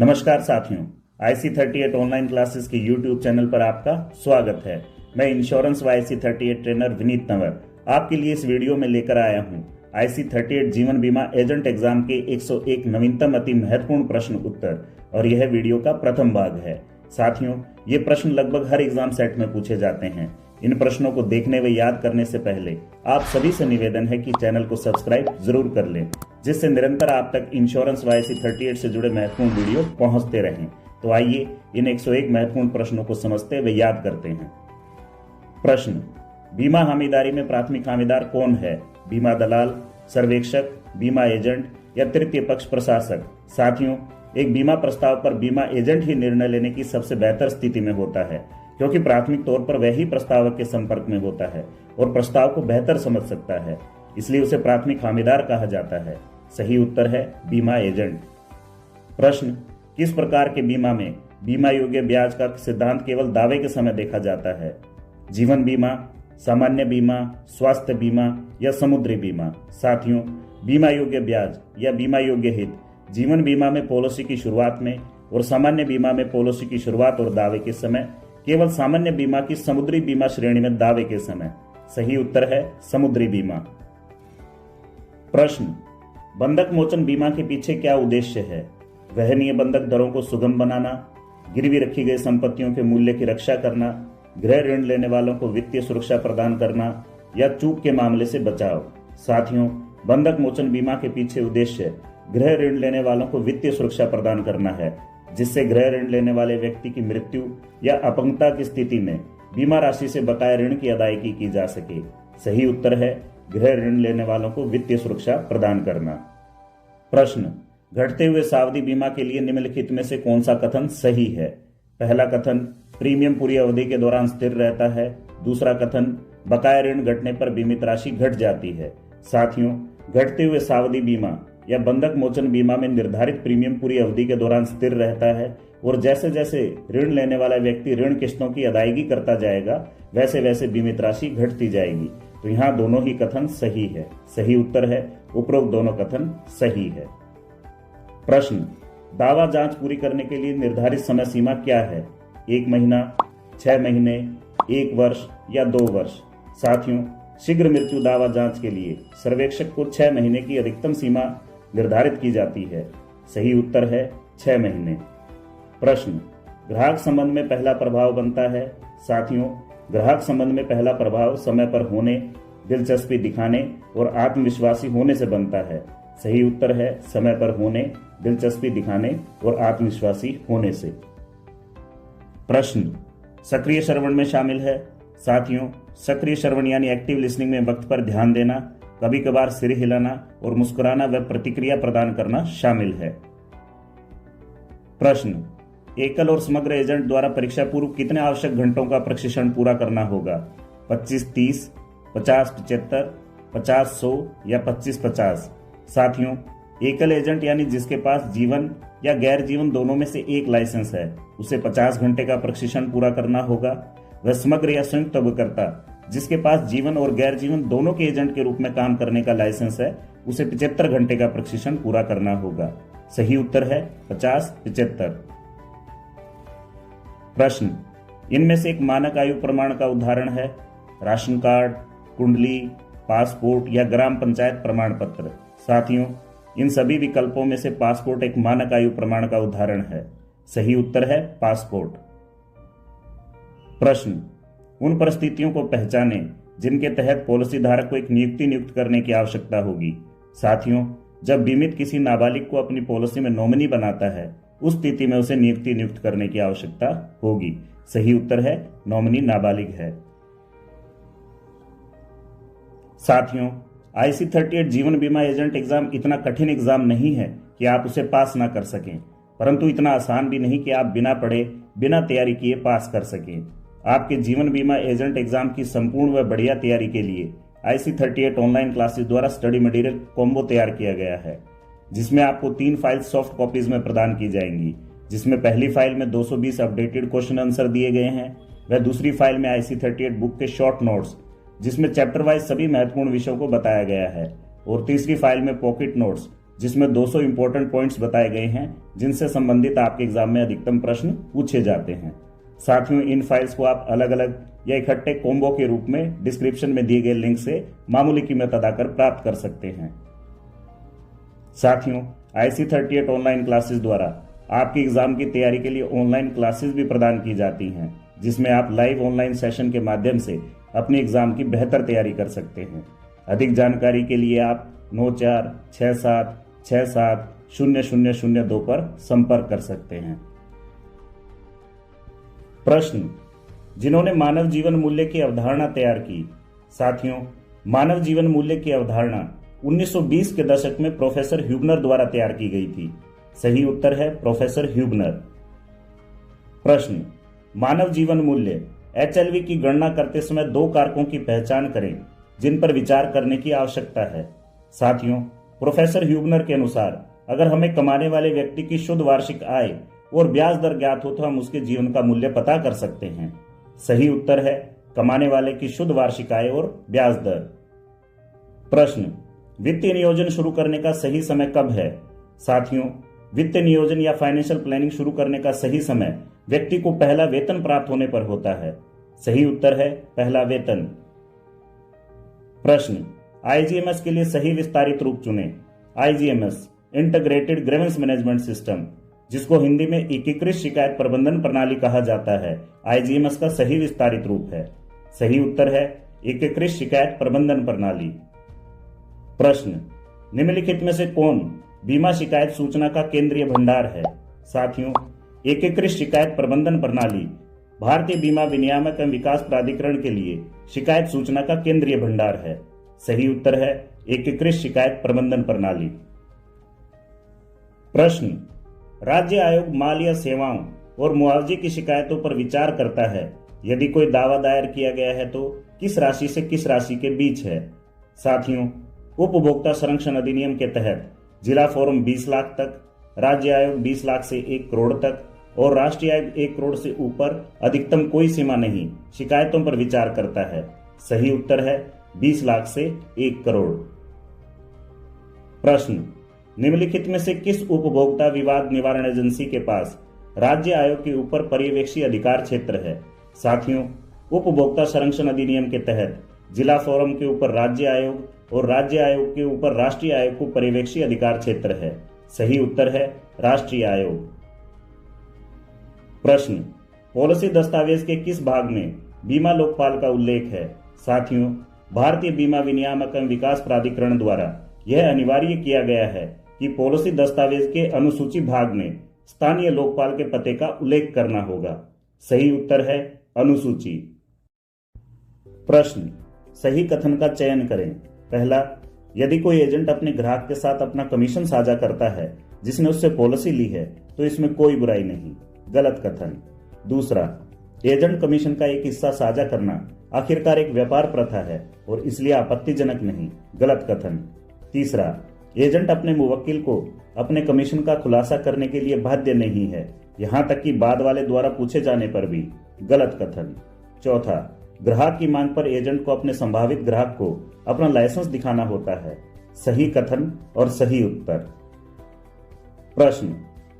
नमस्कार साथियों, IC38 online classes के YouTube चैनल पर आपका स्वागत है। मैं इंश्योरेंस व IC38 ट्रेनर विनीत तंवर आपके लिए इस वीडियो में लेकर आया हूं IC38 जीवन बीमा एजेंट एग्जाम के 101 नवीनतम अति महत्वपूर्ण प्रश्न उत्तर, और यह वीडियो का प्रथम भाग है। साथियों, ये प्रश्न लगभग हर एग्जाम सेट में पूछे जाते हैं। इन प्रश्नों को देखने व याद करने से पहले आप सभी से निवेदन है कि चैनल को सब्सक्राइब जरूर कर लें, जिससे निरंतर आप तक इंश्योरेंस व IC38 से जुड़े महत्वपूर्ण वीडियो पहुंचते रहें। तो आइए इन 101 महत्वपूर्ण प्रश्नों को समझते व याद करते हैं। प्रश्न: बीमा हामीदारी में प्राथमिक हामीदार कौन है? बीमा दलाल, सर्वेक्षक, बीमा एजेंट या तृतीय पक्ष प्रशासक? साथियों, एक बीमा प्रस्ताव पर बीमा एजेंट ही निर्णय लेने की सबसे बेहतर स्थिति में होता है, क्योंकि प्राथमिक तौर पर वह ही प्रस्तावक के संपर्क में होता है और प्रस्ताव को बेहतर समझ सकता है, इसलिए उसे प्राथमिक हामीदार कहा जाता है। सही उत्तर है बीमा एजेंट। प्रश्न: किस प्रकार के बीमा में बीमा योग्य ब्याज का सिद्धांत केवल दावे के समय देखा जाता है? जीवन बीमा, सामान्य बीमा, स्वास्थ्य बीमा या समुद्री बीमा? साथियों, बीमा योग्य ब्याज या बीमा योग्य हित जीवन बीमा में पॉलिसी की शुरुआत में और सामान्य बीमा में पॉलिसी की शुरुआत और दावे के समय, केवल सामान्य बीमा की समुद्री बीमा श्रेणी में दावे के समय। सही उत्तर है समुद्री बीमा। प्रश्न: बंधक मोचन बीमा के पीछे क्या उद्देश्य है? वहनीय बंधक दरों को सुगम बनाना, गिरवी रखी गई संपत्तियों के मूल्य की रक्षा करना, गृह ऋण लेने वालों को वित्तीय सुरक्षा प्रदान करना या चूक के मामले से बचाव? साथियों, बंधक मोचन बीमा के पीछे उद्देश्य गृह ऋण लेने वालों को वित्तीय सुरक्षा प्रदान करना है, जिससे गृह ऋण लेने वाले व्यक्ति की मृत्यु या अपंगता की स्थिति में बीमा राशि से बकाया ऋण की अदायगी की जा सके। सही उत्तर है गृह ऋण लेने वालों को वित्तीय सुरक्षा प्रदान करना। प्रश्न: घटते हुए सावधि बीमा के लिए निम्नलिखित में से कौन सा कथन सही है? पहला कथन: प्रीमियम पूरी अवधि के दौरान स्थिर रहता है। दूसरा कथन: बकाया ऋण घटने पर बीमित राशि घट जाती है। साथियों, घटते हुए सावधि बीमा या बंधक मोचन बीमा में निर्धारित प्रीमियम पूरी अवधि के दौरान स्थिर रहता है, और जैसे जैसे ऋण लेने वाला व्यक्ति ऋण किस्तों की अदायगी करता जाएगा, वैसे वैसे बीमित राशि घटती जाएगी। तो यहाँ दोनों ही कथन सही है। सही उत्तर है उपरोक्त दोनों कथन सही है। प्रश्न: दावा जांच पूरी करने के लिए निर्धारित समय सीमा क्या है? 1 महीना, 6 महीने, 1 वर्ष या 2 वर्ष? साथियों, शीघ्र मृत्यु दावा जांच के लिए सर्वेक्षक को 6 महीने की अधिकतम सीमा निर्धारित की जाती है। सही उत्तर है 6 महीने। प्रश्न: ग्राहक संबंध में पहला प्रभाव बनता है? साथियों, ग्राहक संबंध में पहला प्रभाव समय पर होने, दिलचस्पी दिखाने और आत्मविश्वासी होने से बनता है। सही उत्तर है समय पर होने, दिलचस्पी दिखाने और आत्मविश्वासी होने से। प्रश्न: सक्रिय श्रवण में शामिल है? साथियों, सक्रिय श्रवण यानी एक्टिव लिसनिंग में वक्त पर ध्यान देना, कभी कभार सिर हिलाना और मुस्कुराना व प्रतिक्रिया प्रदान करना शामिल है। प्रश्न: एकल और समग्र एजेंट द्वारा परीक्षा पूर्व कितने आवश्यक घंटों का प्रशिक्षण पूरा करना होगा? 25-30, 50-75, 50-100 या 25-50? साथियों, एकल एजेंट यानी जिसके पास जीवन या गैर जीवन दोनों में से एक लाइसेंस है, उसे 50 घंटे का प्रशिक्षण पूरा करना होगा। वह समग्र या संयुक्त अभिकर्ता जिसके पास जीवन और गैर जीवन दोनों के एजेंट के रूप में काम करने का लाइसेंस है, उसे 75 घंटे का प्रशिक्षण पूरा करना होगा। सही उत्तर है 50-75। प्रश्न: इनमें से एक मानक आयु प्रमाण का उदाहरण है? राशन कार्ड, कुंडली, पासपोर्ट या ग्राम पंचायत प्रमाण पत्र? साथियों, इन सभी विकल्पों में से पासपोर्ट एक मानक आयु प्रमाण का उदाहरण है। सही उत्तर है पासपोर्ट। प्रश्न: उन परिस्थितियों को पहचानें जिनके तहत पॉलिसी धारक को एक नियुक्ति नियुक्त करने की आवश्यकता होगी। साथियों, जब बीमित किसी नाबालिग को अपनी पॉलिसी में नॉमिनी बनाता है, उस स्थिति में उसे नियुक्ति नियुक्त करने की आवश्यकता होगी। सही उत्तर है नॉमिनी नाबालिग है। साथियों, IC38 जीवन बीमा एजेंट एग्जाम इतना कठिन एग्जाम नहीं है कि आप उसे पास ना कर सकें, परंतु इतना आसान भी नहीं कि आप बिना पढ़े, बिना तैयारी किए पास कर सकें। आपके जीवन बीमा एजेंट एग्जाम की संपूर्ण व बढ़िया तैयारी के लिए IC38 ऑनलाइन क्लासेस द्वारा स्टडी मटेरियल कॉम्बो तैयार किया गया है, जिसमें आपको 3 फाइल सॉफ्ट कॉपीज में प्रदान की जाएंगी, जिसमें पहली फाइल में 220 अपडेटेड क्वेश्चन आंसर दिए गए हैं, वह दूसरी फाइल में IC38 बुक के शॉर्ट नोट्स जिसमें चैप्टर वाइज सभी महत्वपूर्ण विषयों को बताया गया है, और तीसरी फाइल में पॉकेट नोट्स जिसमें 200 इंपॉर्टेंट पॉइंट्स बताए गए हैं जिनसे संबंधित आपके एग्जाम में अधिकतम प्रश्न पूछे जाते हैं। साथियों, इन फाइल्स को आप अलग अलग या इकट्ठे कॉम्बो के रूप में डिस्क्रिप्शन में दिए गए लिंक से मामूली कीमत अदा कर प्राप्त कर सकते हैं। साथियों, IC38 ऑनलाइन क्लासेस द्वारा आपकी एग्जाम की तैयारी के लिए ऑनलाइन क्लासेस भी प्रदान की जाती हैं, जिसमें आप लाइव ऑनलाइन सेशन के माध्यम से अपने एग्जाम की बेहतर तैयारी कर सकते हैं। अधिक जानकारी के लिए आप 9467670002 पर संपर्क कर सकते हैं। प्रश्न, जिन्होंने मानव जीवन मूल्य की अवधारणा तैयार की। साथियों, मानव जीवन मूल्य की अवधारणा 1920 के दशक में प्रोफेसर ह्यूबनर द्वारा तैयार की गई थी। सही उत्तर है प्रोफेसर ह्यूबनर। प्रश्न, मानव जीवन मूल्य HLV की गणना करते समय 2 कारकों की पहचान करें जिन पर विचार करने की आवश्यकता है। साथियों, प्रोफेसर ह्यूबनर के अनुसार अगर हमें कमाने वाले व्यक्ति की शुद्ध वार्षिक आय और ब्याज दर ज्ञात हो तो हम उसके जीवन का मूल्य पता कर सकते हैं। सही उत्तर है कमाने वाले की शुद्ध वार्षिक आय और ब्याज दर। प्रश्न, वित्तीय नियोजन शुरू करने का सही समय कब है। साथियों, वित्तीय नियोजन या फाइनेंशियल प्लानिंग शुरू करने का सही समय व्यक्ति को पहला वेतन प्राप्त होने पर होता है। सही उत्तर है पहला वेतन। प्रश्न, IGMS के लिए सही विस्तारित रूप चुनें। IGMS integrated grievance management system, जिसको हिंदी में एकीकृत शिकायत प्रबंधन प्रणाली कहा जाता है, IGMS का सही विस्तारित रूप है। सही उत्तर है एकीकृत शिकायत प्रबंधन प्रणाली। प्रश्न, निम्नलिखित में से कौन बीमा शिकायत सूचना का केंद्रीय भंडार है। साथियों, एकीकृत शिकायत प्रबंधन प्रणाली भारतीय बीमा विनियामक एवं विकास प्राधिकरण के लिए शिकायत सूचना का केंद्रीय भंडार है। सही उत्तर है एकीकृत शिकायत प्रबंधन प्रणाली। प्रश्न, राज्य आयोग माल या सेवाओं और मुआवजे की शिकायतों पर विचार करता है। यदि कोई दावा दायर किया गया है तो किस राशि से किस राशि के बीच है। साथियों, उपभोक्ता संरक्षण अधिनियम के तहत जिला फोरम 20 लाख तक, राज्य आयोग 20 लाख से 1 करोड़ तक और राष्ट्रीय आयोग 1 करोड़ से ऊपर अधिकतम कोई सीमा नहीं शिकायतों पर विचार करता है। सही उत्तर है 20 लाख से 1 करोड़। प्रश्न, निम्नलिखित में से किस उपभोक्ता विवाद निवारण एजेंसी के पास राज्य आयोग के ऊपर पर्यवेक्षी अधिकार क्षेत्र है। साथियों, उपभोक्ता संरक्षण अधिनियम के तहत जिला फोरम के ऊपर राज्य आयोग और राज्य आयोग के ऊपर राष्ट्रीय आयोग को पर्यवेक्षी अधिकार क्षेत्र है। सही उत्तर है राष्ट्रीय आयोग। प्रश्न, पॉलिसी दस्तावेज के किस भाग में बीमा लोकपाल का उल्लेख है। साथियों, भारतीय बीमा विनियामक एवं विकास प्राधिकरण द्वारा यह अनिवार्य किया गया है कि पॉलिसी दस्तावेज के अनुसूची भाग में स्थानीय लोकपाल के पते का उल्लेख करना होगा। सही उत्तर है अनुसूची। प्रश्न, सही कथन का चयन करें। पहला, यदि कोई एजेंट अपने ग्राहक के साथ अपना कमीशन साझा करता है जिसने उससे पॉलिसी ली है तो इसमें कोई बुराई नहीं। गलत कथन। दूसरा, एजेंट कमीशन का एक हिस्सा साझा करना आखिरकार एक व्यापार प्रथा है और इसलिए आपत्तिजनक नहीं। गलत कथन। तीसरा, एजेंट अपने मुवक्किल को अपने कमीशन का खुलासा करने के लिए बाध्य नहीं है, यहां तक कि बाद वाले द्वारा पूछे जाने पर भी। गलत कथन। चौथा, ग्राहक की मांग पर एजेंट को अपने संभावित ग्राहक को अपना लाइसेंस दिखाना होता है। सही कथन और सही उत्तर। प्रश्न,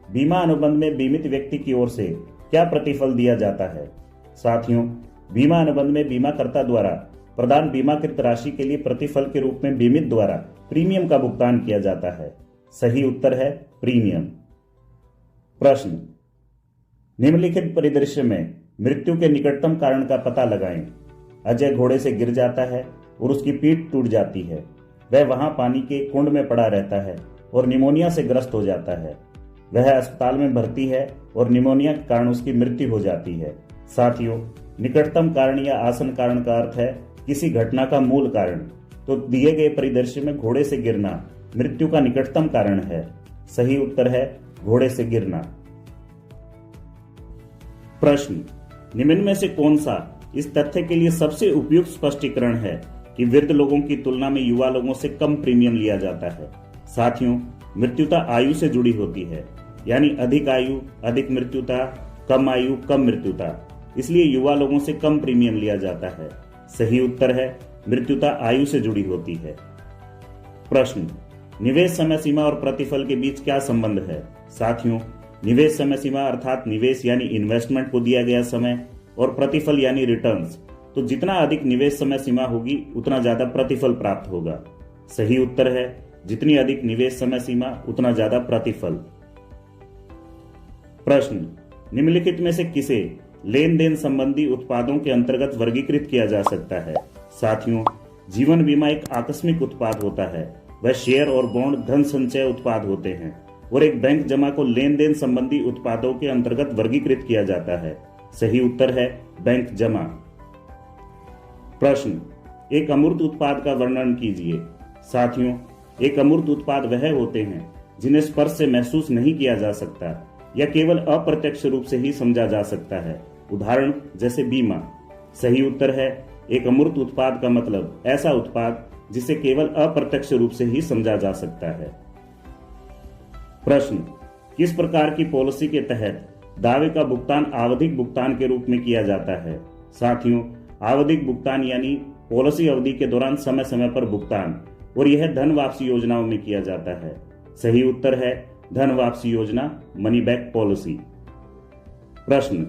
बीमा अनुबंध में बीमित व्यक्ति की ओर से क्या प्रतिफल दिया जाता है। साथियों, बीमा अनुबंध में बीमाकर्ता द्वारा प्रदान बीमाकृत राशि के लिए प्रतिफल के रूप में बीमित द्वारा प्रीमियम का भुगतान किया जाता है। सही उत्तर है प्रीमियम। प्रश्न, निम्नलिखित परिदृश्य में मृत्यु के निकटतम कारण का पता लगाएं। अजय घोड़े से गिर जाता है और उसकी पीठ टूट जाती है। वह वहां पानी के कुंड में पड़ा रहता है और निमोनिया से ग्रस्त हो जाता है। वह अस्पताल में भर्ती है और निमोनिया के कारण उसकी मृत्यु हो जाती है। साथियों, निकटतम कारण या आसन कारण का अर्थ है किसी घटना का मूल कारण। तो दिए गए परिदृश्य में घोड़े से गिरना मृत्यु का निकटतम कारण है। सही उत्तर है घोड़े से गिरना। प्रश्न, निम्न में से कौन सा इस तथ्य के लिए सबसे उपयुक्त स्पष्टीकरण है कि वृद्ध लोगों की तुलना में युवा लोगों से कम प्रीमियम लिया जाता है। साथियों, मृत्युता आयु से जुड़ी होती है, यानी अधिक आयु अधिक मृत्युता, कम आयु कम मृत्युता, इसलिए युवा लोगों से कम प्रीमियम लिया जाता है। सही उत्तर है मृत्युता आयु से जुड़ी होती है। प्रश्न, निवेश समय सीमा और प्रतिफल के बीच क्या संबंध है? साथियों, निवेश समय सीमा अर्थात निवेश यानी इन्वेस्टमेंट को दिया गया समय और प्रतिफल यानी रिटर्न्स। तो जितना अधिक निवेश समय सीमा होगी उतना ज्यादा प्रतिफल प्राप्त होगा। सही उत्तर है जितनी अधिक निवेश समय सीमा उतना ज्यादा प्रतिफल। प्रश्न, निम्नलिखित में से किसे लेन देन संबंधी उत्पादों के अंतर्गत वर्गीकृत किया जा सकता है? साथियों, जीवन बीमा एक आकस्मिक उत्पाद होता है। वह शेयर और बॉन्ड धन संचय उत्पाद होते हैं और एक बैंक जमा को लेन देन संबंधी उत्पादों के अंतर्गत वर्गीकृत किया जाता है। सही उत्तर है बैंक जमा। प्रश्न, एक अमूर्त उत्पाद का वर्णन कीजिए। साथियों, एक अमूर्त उत्पाद वह होते हैं जिन्हें स्पर्श से महसूस नहीं किया जा सकता या केवल अप्रत्यक्ष रूप से ही समझा जा सकता है। उदाहरण जैसे बीमा। सही उत्तर है एक अमूर्त उत्पाद का मतलब ऐसा उत्पाद जिसे केवल अप्रत्यक्ष रूप से ही समझा जा सकता है। प्रश्न, किस प्रकार की पॉलिसी के तहत दावे का भुगतान आवधिक भुगतान के रूप में किया जाता है? साथियों, आवधिक भुगतान यानी पॉलिसी अवधि के दौरान समय समय पर भुगतान, और यह धन वापसी योजनाओं में किया जाता है। सही उत्तर है धन वापसी योजना, मनी बैक पॉलिसी। प्रश्न,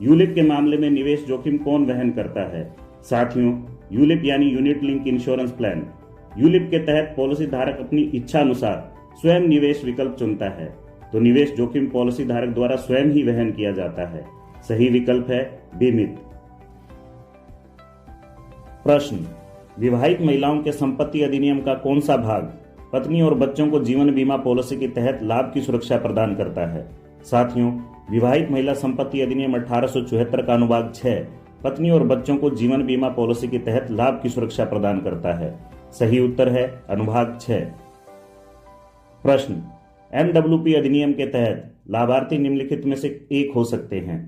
यूलिप के मामले में निवेश जोखिम कौन वहन करता है? साथियों, यूलिप यानी unit link insurance plan. ULIP के तहत पॉलिसी धारक अपनी इच्छा अनुसार स्वयं निवेश विकल्प चुनता है, तो निवेश जोखिम पॉलिसी धारक द्वारा स्वयं ही वहन किया जाता है। सही विकल्प है बीमित। प्रश्न, विवाहित महिलाओं के संपत्ति अधिनियम का कौन सा भाग पत्नी और बच्चों को जीवन बीमा पॉलिसी के तहत लाभ की सुरक्षा प्रदान करता है? साथियों, विवाहित महिला संपत्ति अधिनियम 1874 का अनुभाग 6 पत्नी और बच्चों को जीवन बीमा पॉलिसी के तहत लाभ की सुरक्षा प्रदान करता है। सही उत्तर है अनुभाग 6। प्रश्न, MWP अधिनियम के तहत लाभार्थी निम्नलिखित में से एक हो सकते हैं।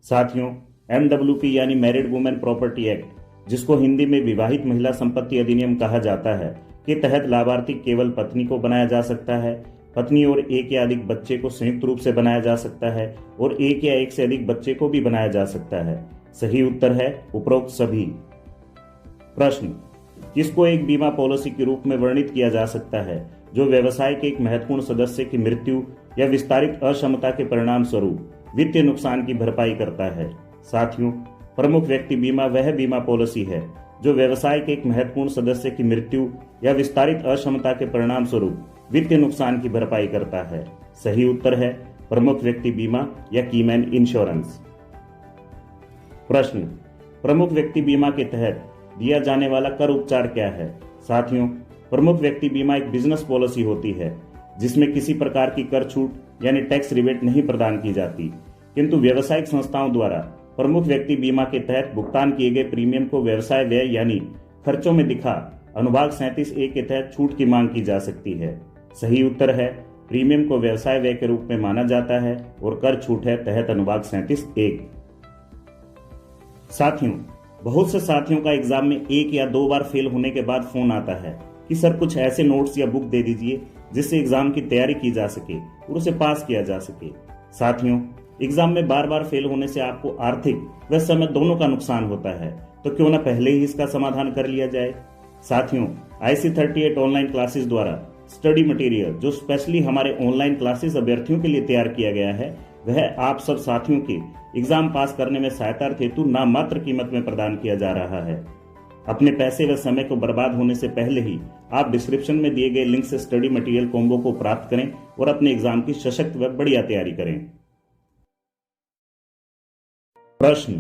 साथियों, MWP यानी मैरिड वुमेन प्रॉपर्टी एक्ट, जिसको हिंदी में विवाहित महिला संपत्ति अधिनियम कहा जाता है, के तहत लाभार्थी केवल पत्नी को बनाया जा सकता है। पत्नी और एक या अधिक बच्चे को संयुक्त रूप से बनाया जा सकता है और एक या एक से अधिक बच्चे को भी बनाया जा सकता है। सही उत्तर है उपरोक्त सभी। प्रश्न, किसको एक बीमा पॉलिसी के रूप में वर्णित किया जा सकता है जो व्यवसाय के एक महत्वपूर्ण सदस्य की मृत्यु या विस्तारित अक्षमता के परिणाम स्वरूप वित्तीय नुकसान की भरपाई करता है? साथियों, प्रमुख व्यक्ति बीमा वह बीमा पॉलिसी है जो व्यवसाय के एक महत्वपूर्ण सदस्य की मृत्यु या विस्तारित अक्षमता के परिणाम स्वरूप वित्तीय नुकसान की भरपाई करता है। सही उत्तर है प्रमुख व्यक्ति बीमा या कीमैन इंश्योरेंस। प्रश्न, प्रमुख व्यक्ति बीमा के तहत दिया जाने वाला कर उपचार क्या है? साथियों, प्रमुख व्यक्ति बीमा एक बिजनेस पॉलिसी होती है जिसमें किसी प्रकार की कर छूट यानी टैक्स रिबेट नहीं प्रदान की जाती, किंतु व्यावसायिक संस्थाओं द्वारा प्रमुख व्यक्ति बीमा के तहत भुगतान किए गए प्रीमियम को व्यवसाय व्यय यानी खर्चों में दिखा अनुभाग 37A के तहत छूट की मांग की जा सकती है। सही उत्तर है प्रीमियम को व्यवसाय व्यय के रूप में माना जाता है और कर छूट है तहत अनुभाग 37A। साथियों, बहुत से साथियों का एग्जाम में एक या दो बार फेल होने के बाद फोन आता है कि सर कुछ ऐसे नोट्स या बुक दे दीजिए जिससे एग्जाम की तैयारी की जा सके और उसे पास किया जा सके। साथियों, एग्जाम में बार बार फेल होने से आपको आर्थिक व समय दोनों का नुकसान होता है, तो क्यों न पहले ही इसका समाधान कर लिया जाए। साथियों, IC38 ऑनलाइन क्लासेस द्वारा स्टडी मटेरियल जो स्पेशली हमारे ऑनलाइन क्लासेस अभ्यर्थियों के लिए तैयार किया गया है, वह आप सब साथियों के एग्जाम पास करने में सहायता हेतु नाममात्र कीमत में प्रदान किया जा रहा है। अपने पैसे व समय को बर्बाद होने से पहले ही आप डिस्क्रिप्शन में दिए गए लिंक से स्टडी मटेरियल कॉम्बो को प्राप्त करें और अपने एग्जाम की सशक्त व बढ़िया तैयारी करें। प्रश्न,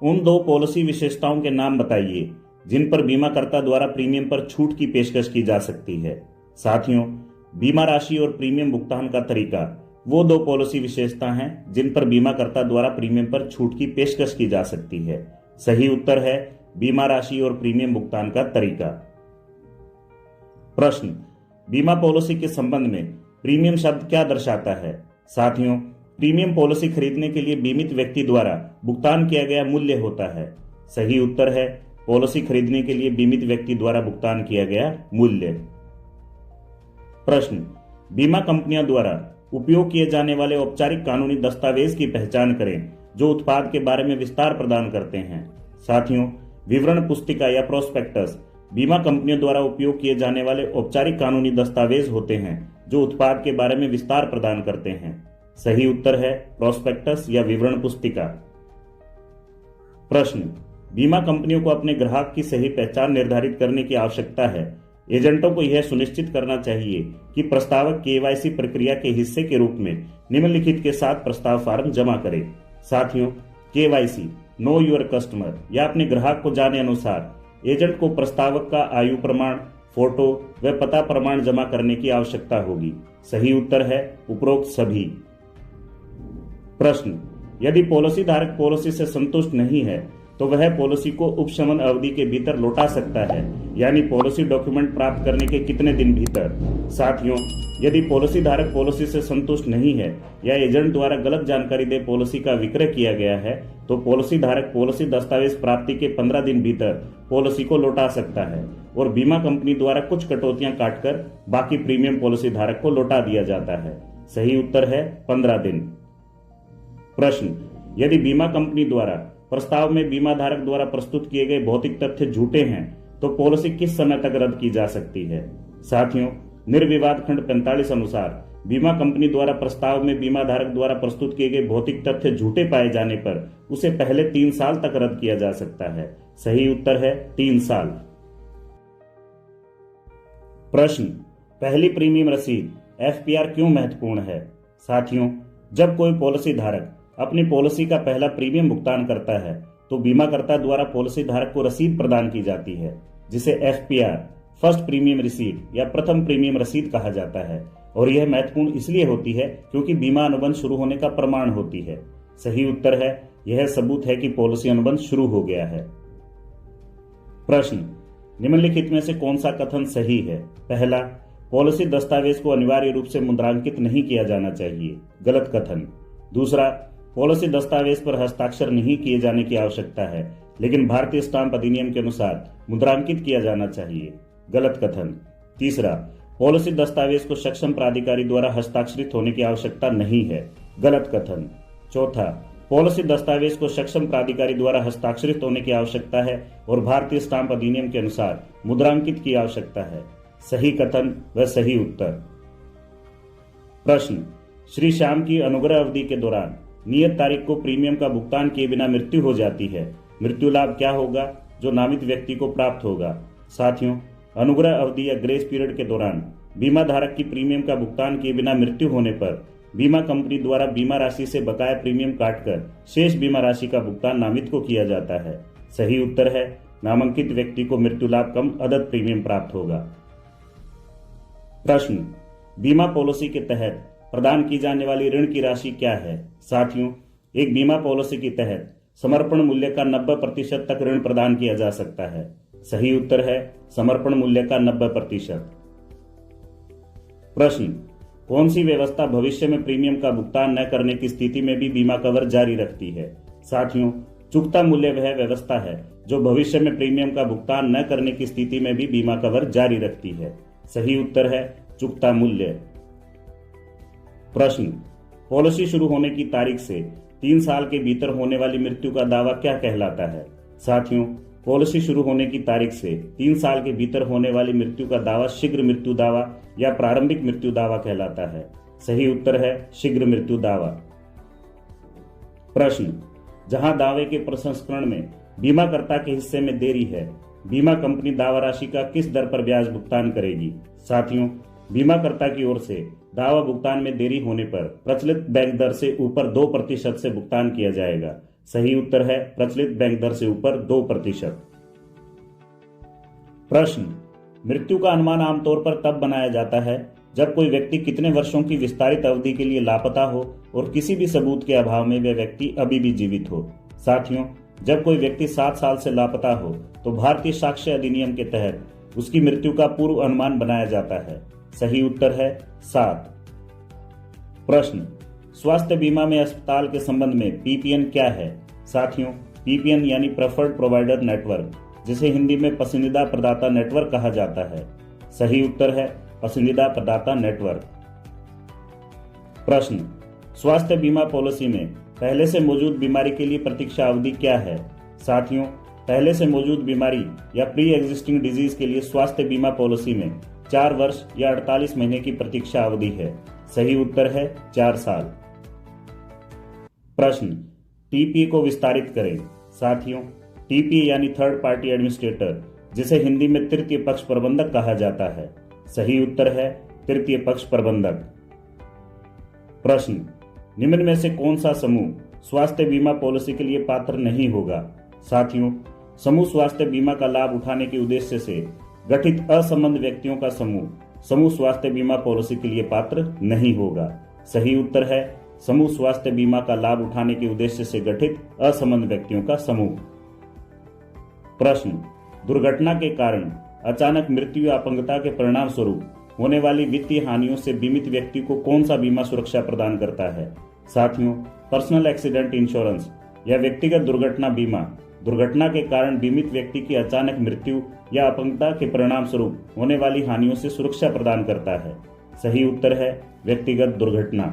उन दो पॉलिसी विशेषताओं के नाम बताइए जिन पर बीमाकर्ता द्वारा प्रीमियम पर छूट की पेशकश की जा सकती है। साथियों, बीमा राशि और प्रीमियम भुगतान का तरीका वो दो पॉलिसी विशेषता हैं जिन पर बीमाकर्ता द्वारा प्रीमियम पर छूट की पेशकश की जा सकती है। सही उत्तर है बीमा राशि और प्रीमियम भुगतान का तरीका। प्रश्न, बीमा पॉलिसी के संबंध में प्रीमियम शब्द क्या दर्शाता है? साथियों, प्रीमियम पॉलिसी खरीदने के लिए बीमित व्यक्ति द्वारा भुगतान किया गया मूल्य होता है। सही उत्तर है पॉलिसी खरीदने के लिए बीमित व्यक्ति द्वारा भुगतान किया गया मूल्य। प्रश्न, बीमा कंपनियों द्वारा उपयोग किए जाने वाले औपचारिक कानूनी दस्तावेज की पहचान करें जो उत्पाद के बारे में विस्तार प्रदान करते हैं। साथियों, विवरण पुस्तिका या प्रोस्पेक्टस बीमा कंपनियों द्वारा उपयोग किए जाने वाले औपचारिक कानूनी दस्तावेज होते हैं जो उत्पाद के बारे में विस्तार प्रदान करते हैं। सही उत्तर है प्रोस्पेक्टस या विवरण पुस्तिका। प्रश्न, बीमा कंपनियों को अपने ग्राहक की सही पहचान निर्धारित करने की आवश्यकता है। एजेंटों को यह सुनिश्चित करना चाहिए कि प्रस्तावक केवाईसी प्रक्रिया के हिस्से के रूप में निम्नलिखित के साथ प्रस्ताव फार्म जमा करे। साथियों, केवाईसी, नो योर कस्टमर या अपने ग्राहक को जाने अनुसार एजेंट को प्रस्तावक का आयु प्रमाण, फोटो व पता प्रमाण जमा करने की आवश्यकता होगी। सही उत्तर है उपरोक्त सभी। प्रश्न, यदि पॉलिसी धारक पॉलिसी से संतुष्ट नहीं है तो वह पॉलिसी को उपशमन अवधि के भीतर लौटा सकता है, यानी पॉलिसी डॉक्यूमेंट प्राप्त करने के कितने दिन भीतर। साथियों, यदि पॉलिसी धारक पॉलिसी से संतुष्ट नहीं है या एजेंट द्वारा गलत जानकारी दे पॉलिसी का विक्रय किया गया है तो पॉलिसी धारक पॉलिसी दस्तावेज प्राप्ति के 15 दिन भीतर पॉलिसी को लौटा सकता है और बीमा कंपनी द्वारा कुछ कटौतियां काटकर बाकी प्रीमियम पॉलिसी धारक को लौटा दिया जाता है। सही उत्तर है 15 दिन। प्रश्न, यदि बीमा कंपनी द्वारा प्रस्ताव में बीमा धारक द्वारा प्रस्तुत किए गए भौतिक तथ्य झूठे हैं तो पॉलिसी किस समय तक रद्द की जा सकती है। साथियों, निर्विवाद खंड 45 अनुसार बीमा कंपनी द्वारा प्रस्ताव में बीमा धारक द्वारा प्रस्तुत किए गए भौतिक तथ्य झूठे पाए जाने पर उसे पहले 3 साल तक रद्द किया जा सकता है। सही उत्तर है 3 साल। प्रश्न, पहली प्रीमियम रसीद FPR क्यों महत्वपूर्ण है। साथियों, जब कोई पॉलिसी धारक अपनी पॉलिसी का पहला प्रीमियम भुगतान करता है तो बीमाकर्ता द्वारा पॉलिसी धारक को रसीद प्रदान की जाती है जिसे FPR, फर्स्ट प्रीमियम रसीद या प्रथम प्रीमियम रसीद कहा जाता है और यह महत्वपूर्ण इसलिए होती है क्योंकि बीमा अनुबंध शुरू होने का प्रमाण होती है। सही उत्तर है यह सबूत है कि पॉलिसी अनुबंध शुरू हो गया है। प्रश्न, निम्नलिखित में से कौन सा कथन सही है। पहला, पॉलिसी दस्तावेज को अनिवार्य रूप से मुद्रांकित नहीं किया जाना चाहिए। गलत कथन। दूसरा, पॉलिसी दस्तावेज पर हस्ताक्षर नहीं किए जाने की आवश्यकता है लेकिन भारतीय स्टाम्प अधिनियम के अनुसार मुद्रांकित किया जाना चाहिए। गलत कथन। तीसरा, पॉलिसी दस्तावेज को सक्षम प्राधिकारी द्वारा हस्ताक्षरित होने की आवश्यकता नहीं है। गलत कथन। चौथा, पॉलिसी दस्तावेज को सक्षम प्राधिकारी द्वारा हस्ताक्षरित होने की आवश्यकता है और भारतीय स्टाम्प अधिनियम के अनुसार मुद्रांकित की आवश्यकता है। सही कथन व सही उत्तर। प्रश्न, श्री श्याम की अनुग्रह अवधि के दौरान नियत तारीख को प्रीमियम का भुगतान किए बिना मृत्यु हो जाती है। मृत्यु लाभ क्या होगा जो नामित व्यक्ति को प्राप्त होगा। साथियों, अनुग्रह अवधि या ग्रेस पीरियड के दौरान बीमा धारक की प्रीमियम का भुगतान किए बिना मृत्यु होने पर बीमा कंपनी द्वारा बीमा राशि से बकाया प्रीमियम काटकर शेष बीमा राशि का भुगतान नामित को किया जाता है। सही उत्तर है नामांकित व्यक्ति को मृत्यु लाभ कम अदद प्रीमियम प्राप्त होगा। प्रश्न, बीमा पॉलिसी के तहत प्रदान की जाने वाली ऋण की राशि क्या है। साथियों, एक बीमा पॉलिसी के तहत समर्पण मूल्य का 90% तक ऋण प्रदान किया जा सकता है। सही उत्तर है समर्पण मूल्य का 90%। प्रश्न, कौन सी व्यवस्था भविष्य में प्रीमियम का भुगतान न करने की स्थिति में भी बीमा कवर जारी रखती है। साथियों, चुकता मूल्य वह व्यवस्था है जो भविष्य में प्रीमियम का भुगतान न करने की स्थिति में भी बीमा कवर जारी रखती है। सही उत्तर है चुकता मूल्य। प्रश्न, पॉलिसी शुरू होने की तारीख से 3 साल के भीतर होने वाली मृत्यु का दावा क्या कहलाता है। साथियों, पॉलिसी शुरू होने की तारीख से 3 साल के भीतर होने वाली मृत्यु का दावा शीघ्र मृत्यु दावा या प्रारंभिक मृत्यु दावा कहलाता है। सही उत्तर है शीघ्र मृत्यु दावा। प्रश्न, जहां दावे के प्रसंस्करण में बीमाकर्ता के हिस्से में देरी है, बीमा कंपनी दावा राशि का किस दर पर ब्याज भुगतान करेगी। साथियों, बीमाकर्ता की ओर से दावा भुगतान में देरी होने पर प्रचलित बैंक दर से ऊपर 2% से भुगतान किया जाएगा। सही उत्तर है प्रचलित बैंक दर से ऊपर 2%। प्रश्न, मृत्यु का अनुमान आमतौर पर तब बनाया जाता है जब कोई व्यक्ति कितने वर्षों की विस्तारित अवधि के लिए लापता हो और किसी भी सबूत के अभाव में वह व्यक्ति अभी भी जीवित हो। साथियों, जब कोई व्यक्ति 7 साल से लापता हो तो भारतीय साक्ष्य अधिनियम के तहत उसकी मृत्यु का पूर्व अनुमान बनाया जाता है। सही उत्तर है 7। प्रश्न, स्वास्थ्य बीमा में अस्पताल के संबंध में PPN क्या है। साथियों, PPN यानी प्रेफर्ड प्रोवाइडर नेटवर्क, जिसे हिंदी में पसंदीदा प्रदाता नेटवर्क कहा जाता है। सही उत्तर है पसंदीदा प्रदाता नेटवर्क। प्रश्न, स्वास्थ्य बीमा पॉलिसी में पहले से मौजूद बीमारी के लिए प्रतीक्षा अवधि क्या है। साथियों, पहले से मौजूद बीमारी या प्री एग्जिस्टिंग डिजीज के लिए स्वास्थ्य बीमा पॉलिसी में 4 वर्ष या 48 महीने की प्रतीक्षा अवधि है। सही उत्तर है 4 साल। प्रश्न, टीपी को विस्तारित करें। साथियों, टीपी यानी थर्ड पार्टी एडमिनिस्ट्रेटर, जिसे हिंदी में तृतीय पक्ष प्रबंधक कहा जाता है। सही उत्तर है तृतीय पक्ष प्रबंधक। प्रश्न, निम्न में से कौन सा समूह स्वास्थ्य बीमा पॉलिसी के लिए पात्र नहीं होगा। साथियों, समूह स्वास्थ्य बीमा का लाभ उठाने के उद्देश्य से गठित असंबद्ध व्यक्तियों का समूह स्वास्थ्य बीमा पॉलिसी के लिए पात्र नहीं होगा। सही उत्तर है समूह स्वास्थ्य बीमा का लाभ उठाने के उद्देश्य से गठित असंबद्ध व्यक्तियों का समूह। प्रश्न, दुर्घटना के कारण अचानक मृत्यु या अपंगता के परिणाम स्वरूप होने वाली वित्तीय हानियों से बीमित व्यक्ति को कौन सा बीमा सुरक्षा प्रदान करता है। साथियों, पर्सनल एक्सीडेंट इंश्योरेंस या व्यक्तिगत दुर्घटना बीमा दुर्घटना के कारण बीमित व्यक्ति की अचानक मृत्यु या अपंगता के परिणाम स्वरूप होने वाली हानियों से सुरक्षा प्रदान करता है। सही उत्तर है व्यक्तिगत दुर्घटना।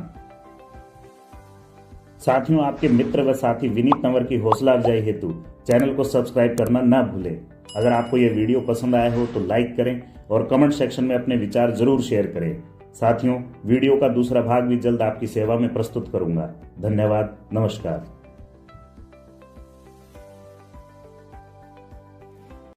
साथियों, आपके मित्र व साथी विनीत तंवर की हौसला अफजाई हेतु चैनल को सब्सक्राइब करना न भूलें। अगर आपको यह वीडियो पसंद आया हो तो लाइक करें और कमेंट सेक्शन में अपने विचार जरूर शेयर करें। साथियों, वीडियो का दूसरा भाग भी जल्द आपकी सेवा में प्रस्तुत करूंगा। धन्यवाद। नमस्कार।